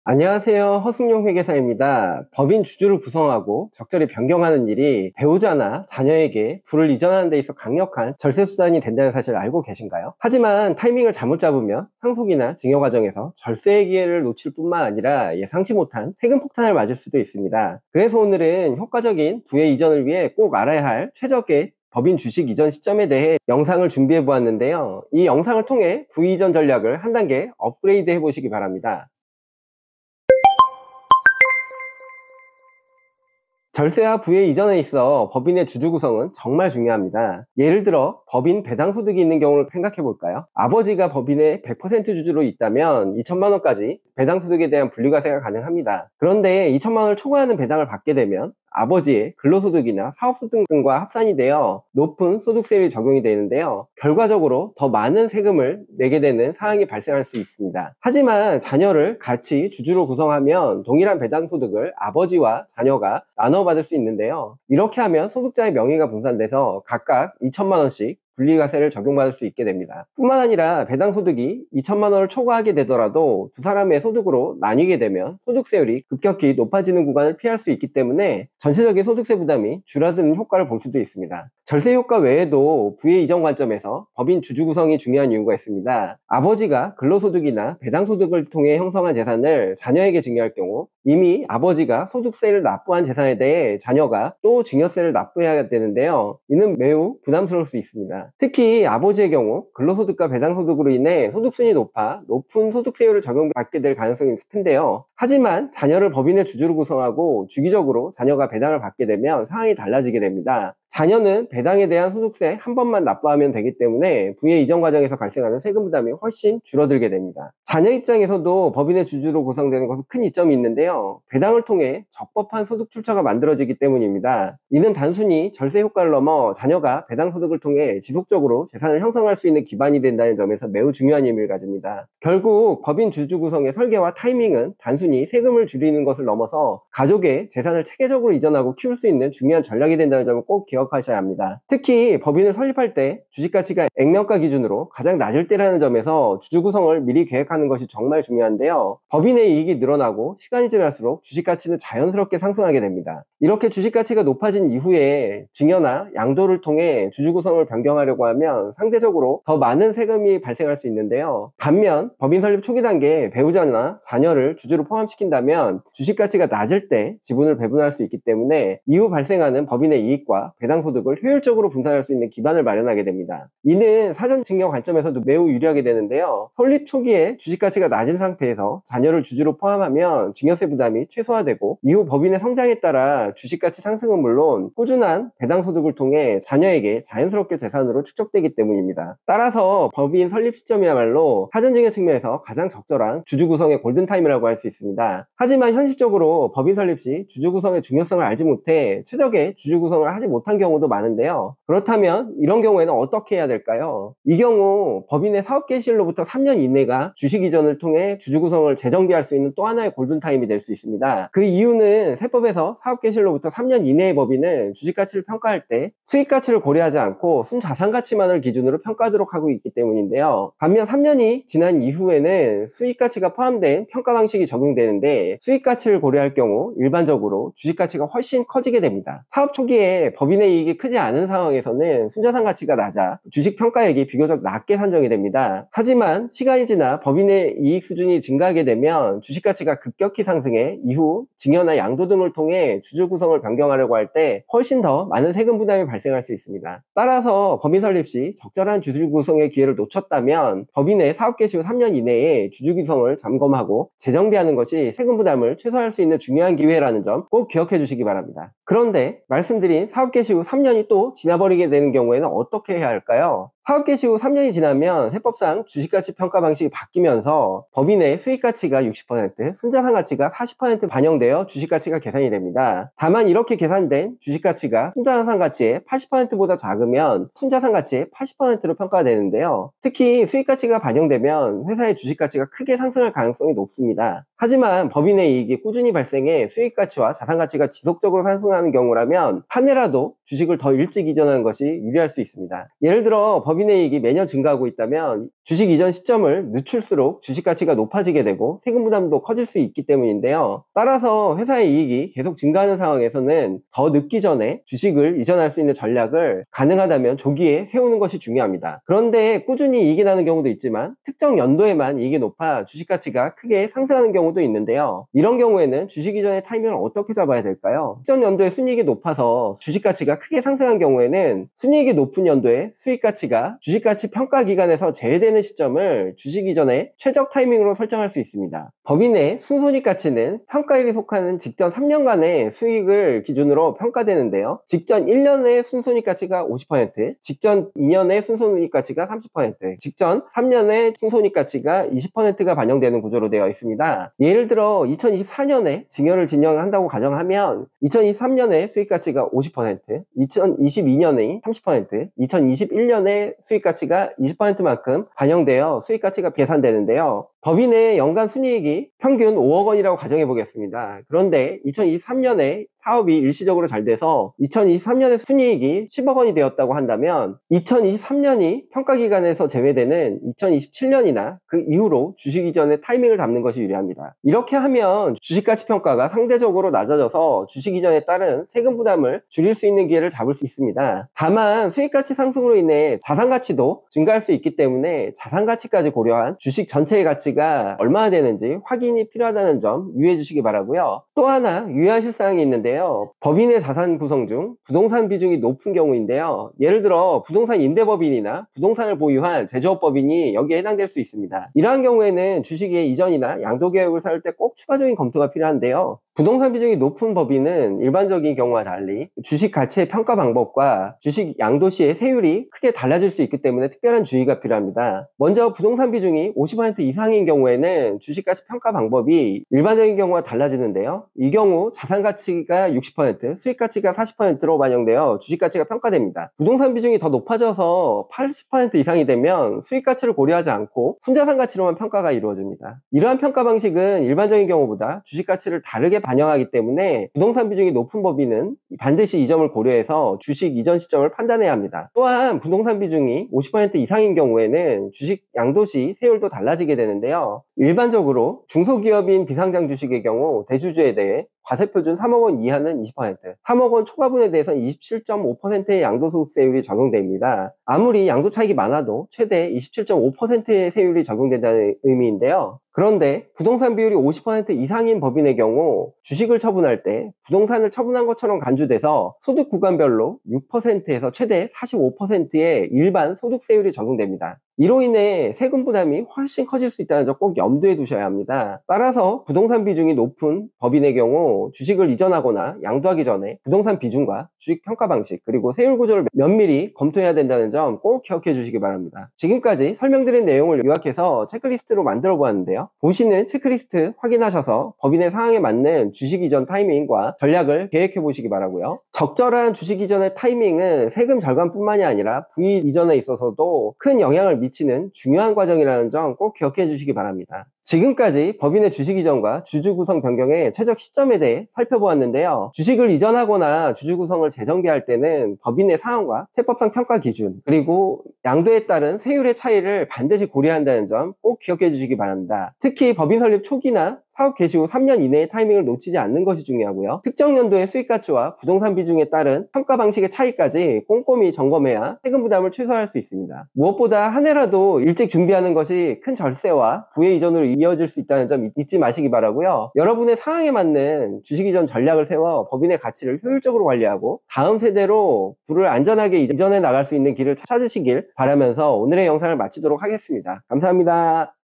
안녕하세요. 허승용 회계사입니다. 법인 주주를 구성하고 적절히 변경하는 일이 배우자나 자녀에게 부를 이전하는 데 있어 강력한 절세수단이 된다는 사실을 알고 계신가요? 하지만 타이밍을 잘못 잡으면 상속이나 증여 과정에서 절세의 기회를 놓칠 뿐만 아니라 예상치 못한 세금 폭탄을 맞을 수도 있습니다. 그래서 오늘은 효과적인 부의 이전을 위해 꼭 알아야 할 최적의 법인 주식 이전 시점에 대해 영상을 준비해 보았는데요. 이 영상을 통해 부 이전 전략을 한 단계 업그레이드 해 보시기 바랍니다. 절세와 부의 이전에 있어 법인의 주주 구성은 정말 중요합니다. 예를 들어 법인 배당소득이 있는 경우를 생각해 볼까요? 아버지가 법인의 100% 주주로 있다면 2천만 원까지 배당소득에 대한 분리과세가 가능합니다. 그런데 2천만 원을 초과하는 배당을 받게 되면 아버지의 근로소득이나 사업소득 등과 합산이 되어 높은 소득세율이 적용이 되는데요. 결과적으로 더 많은 세금을 내게 되는 상황이 발생할 수 있습니다. 하지만 자녀를 같이 주주로 구성하면 동일한 배당소득을 아버지와 자녀가 나눠 받을 수 있는데요. 이렇게 하면 소득자의 명의가 분산돼서 각각 2천만 원씩 분리과세를 적용받을 수 있게 됩니다. 뿐만 아니라 배당소득이 2천만 원을 초과하게 되더라도 두 사람의 소득으로 나뉘게 되면 소득세율이 급격히 높아지는 구간을 피할 수 있기 때문에 전체적인 소득세 부담이 줄어드는 효과를 볼 수도 있습니다. 절세 효과 외에도 부의 이전 관점에서 법인 주주 구성이 중요한 이유가 있습니다. 아버지가 근로소득이나 배당소득을 통해 형성한 재산을 자녀에게 증여할 경우 이미 아버지가 소득세를 납부한 재산에 대해 자녀가 또 증여세를 납부해야 되는데요. 이는 매우 부담스러울 수 있습니다. 특히 아버지의 경우 근로소득과 배당소득으로 인해 소득순이 높아 높은 소득세율을 적용받게 될 가능성이 큰데요. 하지만 자녀를 법인의 주주로 구성하고 주기적으로 자녀가 배당을 받게 되면 상황이 달라지게 됩니다. 자녀는 배당에 대한 소득세 한 번만 납부하면 되기 때문에 부의 이전 과정에서 발생하는 세금 부담이 훨씬 줄어들게 됩니다. 자녀 입장에서도 법인의 주주로 구성되는 것은 큰 이점이 있는데요. 배당을 통해 적법한 소득 출처가 만들어지기 때문입니다. 이는 단순히 절세 효과를 넘어 자녀가 배당 소득을 통해 지속적으로 재산을 형성할 수 있는 기반이 된다는 점에서 매우 중요한 의미를 가집니다. 결국 법인 주주 구성의 설계와 타이밍은 단순히 세금을 줄이는 것을 넘어서 가족의 재산을 체계적으로 이전하고 키울 수 있는 중요한 전략이 된다는 점을 꼭 기억하셔야 합니다. 특히 법인을 설립할 때 주식가치가 액면가 기준으로 가장 낮을 때라는 점에서 주주 구성을 미리 계획하는 것이 정말 중요한데요. 법인의 이익이 늘어나고 시간이 지날수록 주식가치는 자연스럽게 상승하게 됩니다. 이렇게 주식가치가 높아진 이후에 증여나 양도를 통해 주주 구성을 변경하려고 하면 상대적으로 더 많은 세금이 발생할 수 있는데요. 반면 법인 설립 초기 단계에 배우자나 자녀를 주주로 포함시킨다면 주식가치가 낮을 때 지분을 배분할 수 있기 때문에 이후 발생하는 법인의 이익과 배당소득을 효율적으로 분산할 수 있는 기반을 마련하게 됩니다. 이는 사전 증여 관점에서도 매우 유리하게 되는데요. 설립 초기에 주식가치가 낮은 상태에서 자녀를 주주로 포함하면 증여세 부담이 최소화되고 이후 법인의 성장에 따라 주식가치 상승은 물론 꾸준한 배당소득을 통해 자녀에게 자연스럽게 재산으로 축적되기 때문입니다. 따라서 법인 설립 시점이야말로 사전 증여 측면에서 가장 적절한 주주 구성의 골든타임이라고 할 수 있습니다. 하지만 현실적으로 법인 설립 시 주주 구성의 중요성을 알지 못해 최적의 주주 구성을 하지 못한 경우도 많은데요. 그렇다면 이런 경우에는 어떻게 해야 될까요? 이 경우 법인의 사업 개시일로부터 3년 이내가 주식 이전을 통해 주주 구성을 재정비할 수 있는 또 하나의 골든타임이 될 수 있습니다. 그 이유는 세법에서 사업 개시일로부터 3년 이내의 법인은 주식 가치를 평가할 때 수익 가치를 고려하지 않고 순자산 가치만을 기준으로 평가하도록 하고 있기 때문인데요. 반면 3년이 지난 이후에는 수익 가치가 포함된 평가 방식이 적용되는데 수익 가치를 고려할 경우 일반적으로 주식 가치가 훨씬 커지게 됩니다. 사업 초기에 법인의 이익이 크지 않은 상황에서는 순자산 가치가 낮아 주식 평가액이 비교적 낮게 산정이 됩니다. 하지만 시간이 지나 법인의 이익 수준이 증가하게 되면 주식 가치가 급격히 상승해 이후 증여나 양도 등을 통해 주주 구성을 변경하려고 할 때 훨씬 더 많은 세금 부담이 발생할 수 있습니다. 따라서 법인 설립 시 적절한 주주 구성의 기회를 놓쳤다면 법인의 사업 개시 후 3년 이내에 주주 구성을 점검하고 재정비하는 것이 세금 부담을 최소화할 수 있는 중요한 기회라는 점 꼭 기억해 주시기 바랍니다. 그런데 말씀드린 사업 개시 후 3년이 또 지나버리게 되는 경우에는 어떻게 해야 할까요? 사업 개시 후 3년이 지나면 세법상 주식가치 평가 방식이 바뀌면서 법인의 수익가치가 60%, 순자산가치가 40% 반영되어 주식가치가 계산이 됩니다. 다만 이렇게 계산된 주식가치가 순자산가치의 80%보다 작으면 순자산가치의 80%로 평가가 되는데요. 특히 수익가치가 반영되면 회사의 주식가치가 크게 상승할 가능성이 높습니다. 하지만 법인의 이익이 꾸준히 발생해 수익가치와 자산가치가 지속적으로 상승하는 경우라면 한 해라도 주식을 더 일찍 이전하는 것이 유리할 수 있습니다. 예를 들어 법인의 이익이 매년 증가하고 있다면 주식 이전 시점을 늦출수록 주식 가치가 높아지게 되고 세금 부담도 커질 수 있기 때문인데요. 따라서 회사의 이익이 계속 증가하는 상황에서는 더 늦기 전에 주식을 이전할 수 있는 전략을 가능하다면 조기에 세우는 것이 중요합니다. 그런데 꾸준히 이익이 나는 경우도 있지만 특정 연도에만 이익이 높아 주식 가치가 크게 상승하는 경우도 있는데요. 이런 경우에는 주식 이전의 타이밍을 어떻게 잡아야 될까요? 특정 연도에 순이익이 높아서 주식 가치가 크게 상승한 경우에는 순이익이 높은 연도에 수익 가치가 주식 가치 평가 기간에서 제외되는 시점을 주식 이전의 최적 타이밍으로 설정할 수 있습니다. 법인의 순손익 가치는 평가일이 속하는 직전 3년간의 수익을 기준으로 평가되는데요. 직전 1년의 순손익 가치가 50%, 직전 2년의 순손익 가치가 30%, 직전 3년의 순손익 가치가 20%가 반영되는 구조로 되어 있습니다. 예를 들어 2024년에 증여를 진행한다고 가정하면 2023년에 수익 가치가 50%, 2022년에 30%, 2021년에 수익 가치가 20%만큼 반영되어 수익 가치가 계산되는데요. 법인의 연간 순이익이 평균 5억 원이라고 가정해 보겠습니다. 그런데 2023년에 사업이 일시적으로 잘 돼서 2023년에 순이익이 10억 원이 되었다고 한다면 2023년이 평가기간에서 제외되는 2027년이나 그 이후로 주식 이전의 타이밍을 잡는 것이 유리합니다. 이렇게 하면 주식가치 평가가 상대적으로 낮아져서 주식 이전에 따른 세금 부담을 줄일 수 있는 기회를 잡을 수 있습니다. 다만 수익가치 상승으로 인해 자산가치도 증가할 수 있기 때문에 자산가치까지 고려한 주식 전체의 가치가 얼마나 되는지 확인이 필요하다는 점 유의해 주시기 바라고요. 또 하나 유의하실 사항이 있는데요. 법인의 자산 구성 중 부동산 비중이 높은 경우인데요. 예를 들어 부동산 임대법인이나 부동산을 보유한 제조업법인이 여기에 해당될 수 있습니다. 이러한 경우에는 주식의 이전이나 양도계획을 세울 때 꼭 추가적인 검토가 필요한데요. 부동산 비중이 높은 법인은 일반적인 경우와 달리 주식 가치의 평가 방법과 주식 양도 시의 세율이 크게 달라질 수 있기 때문에 특별한 주의가 필요합니다. 먼저 부동산 비중이 50% 이상인 경우에는 주식 가치 평가 방법이 일반적인 경우와 달라지는데요. 이 경우 자산 가치가 60%, 수익 가치가 40%로 반영되어 주식 가치가 평가됩니다. 부동산 비중이 더 높아져서 80% 이상이 되면 수익 가치를 고려하지 않고 순자산 가치로만 평가가 이루어집니다. 이러한 평가 방식은 일반적인 경우보다 주식 가치를 다르게 반영하기 때문에 부동산 비중이 높은 법인은 반드시 이 점을 고려해서 주식 이전 시점을 판단해야 합니다. 또한 부동산 비중이 50% 이상인 경우에는 주식 양도시 세율도 달라지게 되는데요. 일반적으로 중소기업인 비상장 주식의 경우 대주주에 대해 과세표준 3억 원 이하는 20%, 3억 원 초과분에 대해서는 27.5%의 양도소득세율이 적용됩니다. 아무리 양도 차익이 많아도 최대 27.5%의 세율이 적용된다는 의미인데요. 그런데 부동산 비율이 50% 이상인 법인의 경우 주식을 처분할 때 부동산을 처분한 것처럼 간주돼서 소득 구간별로 6%에서 최대 45%의 일반 소득세율이 적용됩니다. 이로 인해 세금 부담이 훨씬 커질 수 있다는 점 꼭 염두에 두셔야 합니다. 따라서 부동산 비중이 높은 법인의 경우 주식을 이전하거나 양도하기 전에 부동산 비중과 주식 평가 방식 그리고 세율 구조를 면밀히 검토해야 된다는 점 꼭 기억해 주시기 바랍니다. 지금까지 설명드린 내용을 요약해서 체크리스트로 만들어 보았는데요. 보시는 체크리스트 확인하셔서 법인의 상황에 맞는 주식 이전 타이밍과 전략을 계획해 보시기 바라고요. 적절한 주식 이전의 타이밍은 세금 절감뿐만이 아니라 부의 이전에 있어서도 큰 영향을 미치는 중요한 과정이라는 점 꼭 기억해 주시기 바랍니다. 지금까지 법인의 주식 이전과 주주 구성 변경의 최적 시점에 대해 살펴보았는데요. 주식을 이전하거나 주주 구성을 재정비할 때는 법인의 사항과 세법상 평가 기준 그리고 양도에 따른 세율의 차이를 반드시 고려한다는 점 꼭 기억해 주시기 바랍니다. 특히 법인 설립 초기나 사업 개시 후 3년 이내의 타이밍을 놓치지 않는 것이 중요하고요. 특정 연도의 수익 가치와 부동산 비중에 따른 평가 방식의 차이까지 꼼꼼히 점검해야 세금 부담을 최소화할 수 있습니다. 무엇보다 한 해라도 일찍 준비하는 것이 큰 절세와 부의 이전으로 이어질 수 있다는 점 잊지 마시기 바라고요. 여러분의 상황에 맞는 주식 이전 전략을 세워 법인의 가치를 효율적으로 관리하고 다음 세대로 부를 안전하게 이전해 나갈 수 있는 길을 찾으시길 바라면서 오늘의 영상을 마치도록 하겠습니다. 감사합니다.